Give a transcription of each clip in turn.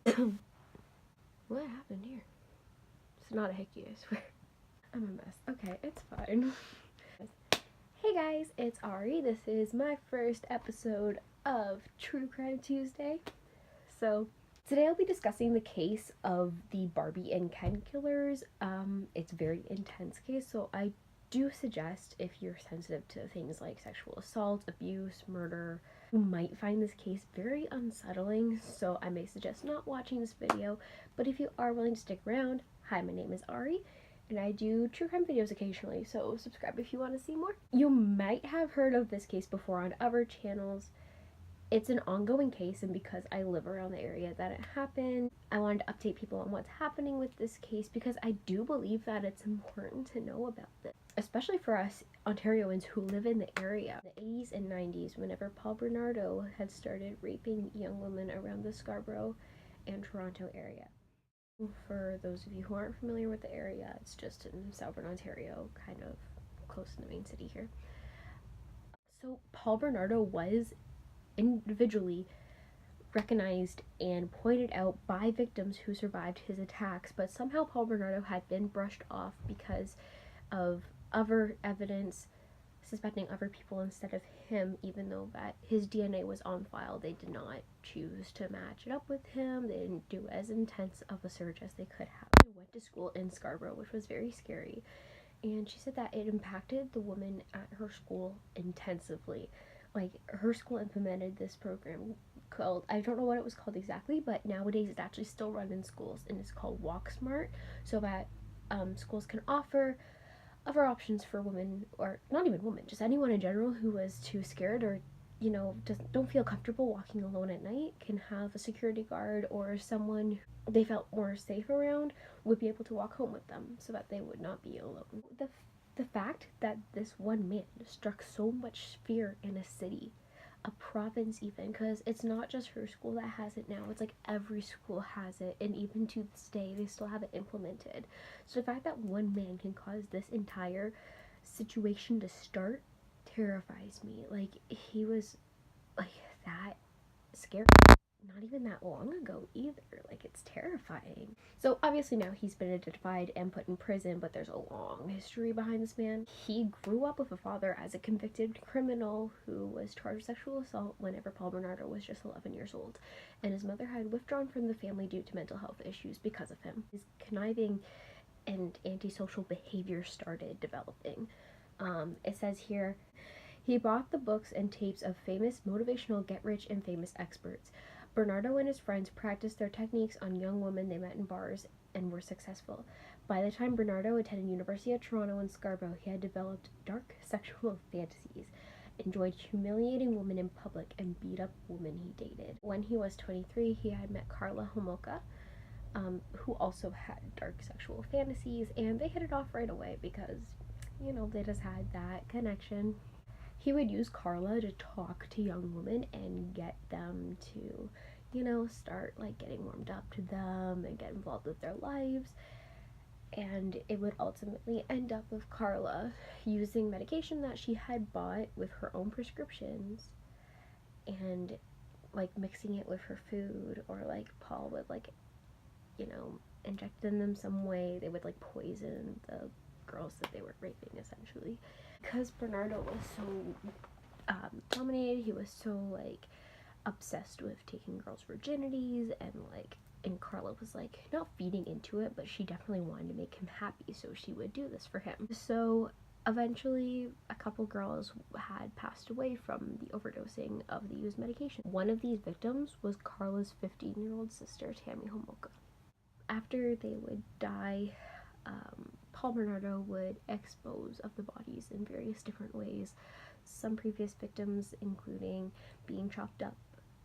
What happened here? It's not a hickey, I swear. I'm a mess. Okay, it's fine. Hey guys, it's Ari. This is my first episode of True Crime Tuesday. So, today I'll be discussing the case of the Barbie and Ken killers. It's a very intense case, so I do suggest if you're sensitive to things like sexual assault, abuse, murder, you might find this case very unsettling, so I may suggest not watching this video. But if you are willing to stick around, hi, my name is Ari, and I do true crime videos occasionally, so subscribe if you want to see more. You might have heard of this case before on other channels. It's an ongoing case, and because I live around the area that it happened, I wanted to update people on what's happening with this case because I do believe that it's important to know about this, especially for us Ontarians who live in the area. In the 80s and 90s, whenever Paul Bernardo had started raping young women around the Scarborough and Toronto area. For those of you who aren't familiar with the area, it's just in southern Ontario, kind of close to the main city here. So Paul Bernardo was individually recognized and pointed out by victims who survived his attacks, but somehow Paul Bernardo had been brushed off because of other evidence suspecting other people instead of him, even though that his DNA was on file. They did not choose to match it up with him. They didn't do as intense of a search as they could have. I went to school in Scarborough, which was very scary, and she said that it impacted the women at her school intensively. Like, her school implemented this program called, I don't know what it was called exactly, but nowadays it's actually still run in schools, and it's called Walk Smart, so that schools can offer other options for women, or not even women, just anyone in general who was too scared or, you know, don't feel comfortable walking alone at night, can have a security guard or someone they felt more safe around would be able to walk home with them so that they would not be alone. The fact that this one man struck so much fear in a city, a province even, because it's not just her school that has it now, it's like every school has it, and even to this day they still have it implemented. So the fact that one man can cause this entire situation to start terrifies me. Like, he was like that scary not even that long ago either. Like, it's terrifying. So obviously now he's been identified and put in prison, but there's a long history behind this man. He grew up with a father as a convicted criminal who was charged with sexual assault whenever Paul Bernardo was just 11 years old, and his mother had withdrawn from the family due to mental health issues because of him. His conniving and antisocial behavior started developing. It says here, he bought the books and tapes of famous motivational get-rich and famous experts. Bernardo and his friends practiced their techniques on young women they met in bars and were successful. By the time Bernardo attended University of Toronto in Scarborough, he had developed dark sexual fantasies, enjoyed humiliating women in public, and beat up women he dated. When he was 23, he had met Karla Homolka, who also had dark sexual fantasies, and they hit it off right away because, you know, they just had that connection. He would use Karla to talk to young women and get them to, you know, start like getting warmed up to them and get involved with their lives. And it would ultimately end up with Karla using medication that she had bought with her own prescriptions and like mixing it with her food, or like Paul would like, you know, inject in them some way. They would like poison the girls that they were raping, essentially. Because Bernardo was so dominated, he was so like obsessed with taking girls' virginities, and Karla was like not feeding into it, but she definitely wanted to make him happy, so she would do this for him. So eventually a couple girls had passed away from the overdosing of the used medication. One of these victims was Karla's 15-year-old sister, Tammy Homolka. After they would die, Paul Bernardo would dispose of the bodies in various different ways. Some previous victims, including being chopped up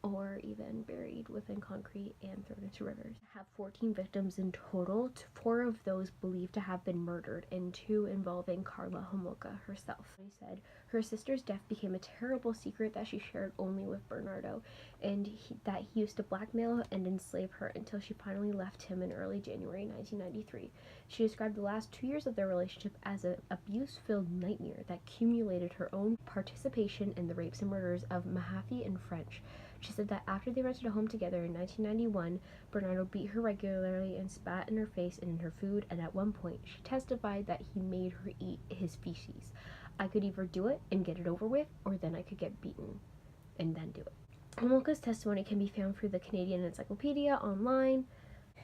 or even buried within concrete and thrown into rivers. Have 14 victims in total, 4 of those believed to have been murdered, and 2 involving Karla Homolka herself. He said her sister's death became a terrible secret that she shared only with Bernardo, and that he used to blackmail and enslave her until she finally left him in early January 1993. She described the last 2 years of their relationship as an abuse-filled nightmare that accumulated her own participation in the rapes and murders of Mahaffey and French, She said that after they rented a home together in 1991, Bernardo beat her regularly and spat in her face and in her food, and at one point she testified that he made her eat his feces. I could either do it and get it over with, or then I could get beaten and then do it. Homolka's testimony can be found through the Canadian Encyclopedia online.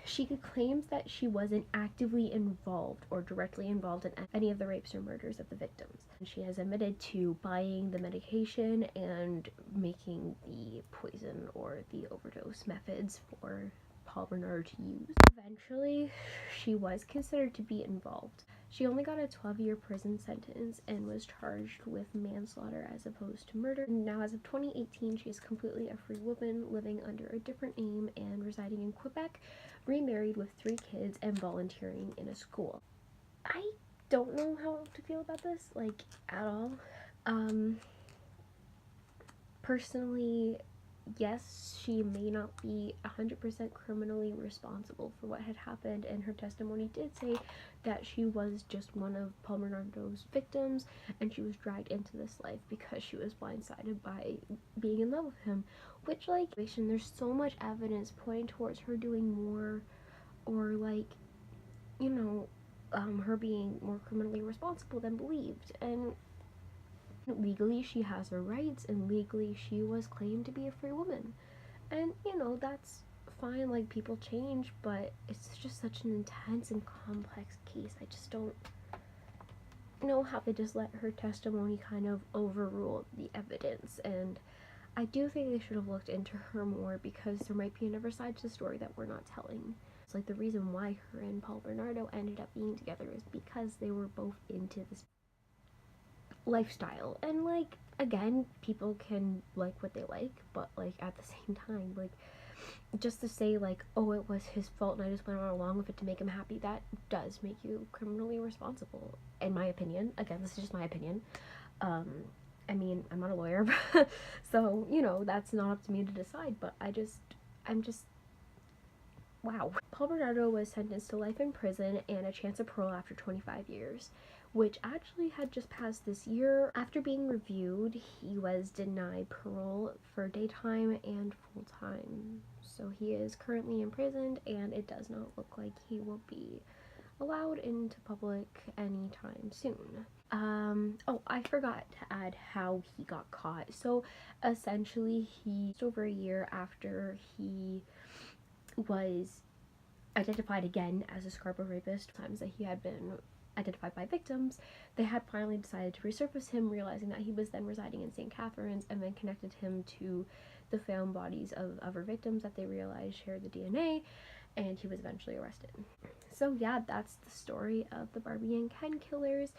She claims that she wasn't actively involved or directly involved in any of the rapes or murders of the victims. She has admitted to buying the medication and making the poison or the overdose methods for Paul Bernard to use. Eventually, she was considered to be involved. She only got a 12-year prison sentence and was charged with manslaughter as opposed to murder. Now, as of 2018, she is completely a free woman, living under a different name and residing in Quebec, remarried with 3 kids, and volunteering in a school. I don't know how to feel about this, like, at all. Personally, yes, she may not be 100% criminally responsible for what had happened, and her testimony did say that she was just one of Paul Bernardo's victims, and she was dragged into this life because she was blindsided by being in love with him, which, like, there's so much evidence pointing towards her doing more, or, like, you know, her being more criminally responsible than believed. And legally she has her rights, and legally she was claimed to be a free woman, and you know, that's fine. Like, people change, but it's just such an intense and complex case. I just don't know how they just let her testimony kind of overrule the evidence, and I do think they should have looked into her more, because there might be another side to the story that we're not telling. It's like the reason why her and Paul Bernardo ended up being together is because they were both into this lifestyle, and like, again, people can like what they like, but like at the same time, like, just to say like, oh, it was his fault and I just went on along with it to make him happy, that does make you criminally responsible, in my opinion. Again, this is just my opinion. I mean, I'm not a lawyer, so, you know, that's not up to me to decide, but I'm just wow. Paul Bernardo was sentenced to life in prison and a chance of parole after 25 years, which actually had just passed this year. After being reviewed, he was denied parole for daytime and full-time. So he is currently imprisoned, and it does not look like he will be allowed into public anytime soon. Oh, I forgot to add how he got caught. So essentially, just over a year after he was identified again as a Scarborough rapist, times that he had been identified by victims, they had finally decided to resurface him, realizing that he was then residing in St. Catharines, and then connected him to the found bodies of other victims that they realized shared the DNA, and he was eventually arrested. So yeah, that's the story of the Barbie and Ken killers.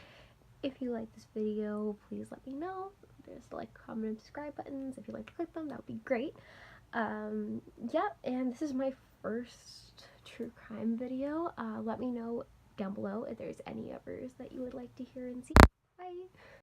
If you like this video, please let me know. There's the like, comment, and subscribe buttons. If you'd like to click them, that would be great. Yeah, and this is my first true crime video. Let me know down below if there's any others that you would like to hear and see. Bye!